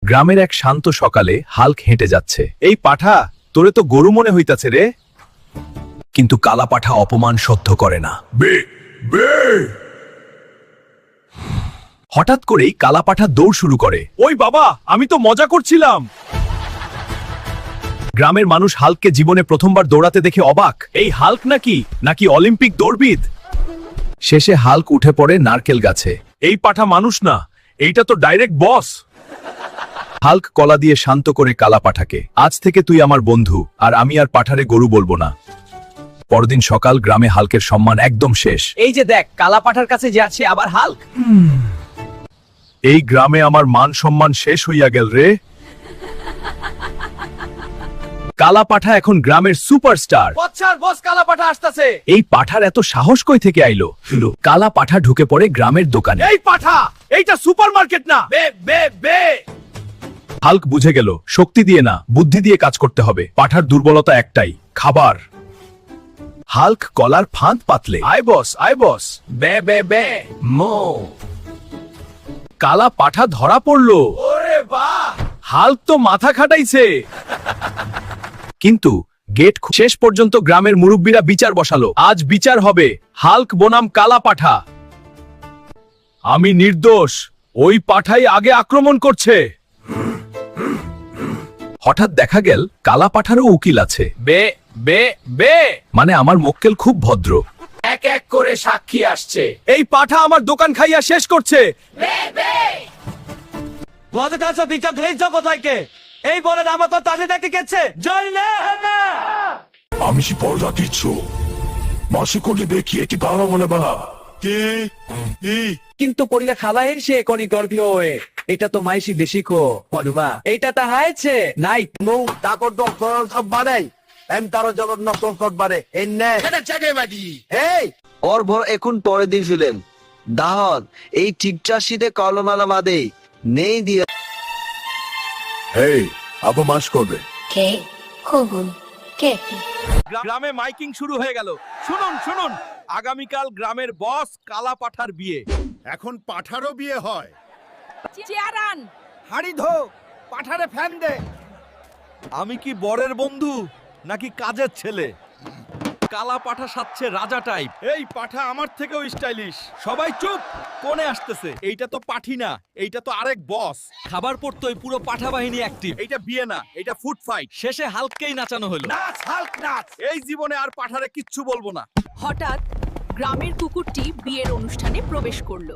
গ্রামের এক শান্ত সকালে হাল্ক হেঁটে যাচ্ছে। এই পাঠা, তোরে তো গরু মনে হইতাছে রে। কিন্তু কালা পাঠা অপমান সহ্য করে না। হঠাৎ করেই কালা পাঠা দৌড় শুরু করে। ওই বাবা, আমি তো মজা করছিলাম। গ্রামের মানুষ হাল্ককে জীবনে প্রথমবার দৌড়াতে দেখে অবাক। এই হাল্ক নাকি অলিম্পিক দৌড়বিদ। শেষে হাল্ক উঠে পড়ে নারকেল গাছে। এই পাঠা মানুষ না, এইটা তো ডাইরেক্ট বস। হাল্ক কলা দিয়ে শান্ত করে কালা পাঠাকে, আজ থেকে তুই আমার বন্ধু, আর আমি আর পাঠারে গরু বলবো না। পরদিন সকাল, গ্রামে হাল্কের সম্মান একদম শেষ। এই যে দেখ, কালা পাঠার কাছে যাচ্ছে আবার হাল্ক। এই গ্রামে আমার মান সম্মান শেষ হইয়া গেল রে। কালা পাঠা এখন গ্রামের সুপারস্টার। বস কালা পাঠা আসতেছে। এই পাঠার এত সাহস কই থেকে আইলো? কালা পাঠা ঢুকে পড়ে গ্রামের দোকানে। এই পাঠা, এইটা সুপারমার্কেট না। বে বে বে। হাল্ক বুঝে গেল, শক্তি দিয়ে না, বুদ্ধি দিয়ে কাজ করতে হবে। পাঠার দুর্বলতা একটাই, খাবার। হাল্ক কলার ফাঁদ পাতলে, আয় বস, বে বে বে মো। কালা পাঠা ধরা পড়লো। ওরে বাহ! হাল্ক তো মাথা খাটাইছে। কিন্তু গেট শেষ পর্যন্ত গ্রামের মুরব্বীরা বিচার বসালো। আজ বিচার হবে হাল্ক বনাম কালা পাঠা। আমি নির্দোষ, ওই পাঠাই আগে আক্রমণ করছে। হঠাৎ দেখা গেল কালা পাঠারও উকিল আছে। বে বে বে। মানে আমার মক্কেল খুব ভদ্র। এক এক করে সাক্ষী আসছে। এই পাঠা আমার দোকান খাইয়া শেষ করছে। বলতে চাচ্ছ বিচার ধরেছ কোথায় কে? এই বলে আমার তো তাদের দেখতে গেছে। জয়লে না। আমি সে পর্দা দিচ্ছ মাসে করে দেখি এটি বাবা মনে বা কি কিন্তু পরিলা খালাই সে কনি গর্ভীয় হয়ে। এটা তো মাইসি বেশি কো পড়বা। এইটা তা হাইছে নাই মৌ তাকর ডক্টর সব বাড়াই এম তারও জগৎ নকল করবারে এই নে এই ওর ভর এখন পরের দিন শুলেন দাহন এই ঠিকঠাক শীতে কলমালা বাদে নেই দিয়ে হেই আবার মাস করবে কে কবুল কে গ্রামে মাইকিং শুরু হয়ে গেল। শুনুন, আগামীকাল গ্রামের বস কালা পাঠার বিয়ে। এখন পাঠারও বিয়ে হয় চেয়ারান হাড়ি ধো, পাঠারে ফ্যান দে। আমি কি বরের বন্ধু নাকি কাজের ছেলে? কালা পাঠা সাচ্ছে রাজা টাইপ। এই পাঠা আমার থেকেও স্টাইলিশ। সবাই চুপ, কোণে আসতেছে। এইটা তো পাঠি না, এইটা তো আরেক বস। খাবার পড়তোই পুরো পাঠা বাহিনী অ্যাক্টিভ। এইটা বিয়ে না, এটা ফুড ফাইট। শেষে হাল্ককেই নাচানো হলো। নাচ হাল্ক নাচ। এই জীবনে আর পাঠারে কিচ্ছু বলবো না। হঠাৎ গ্রামের কুকুরটি বিয়ের অনুষ্ঠানে প্রবেশ করলো।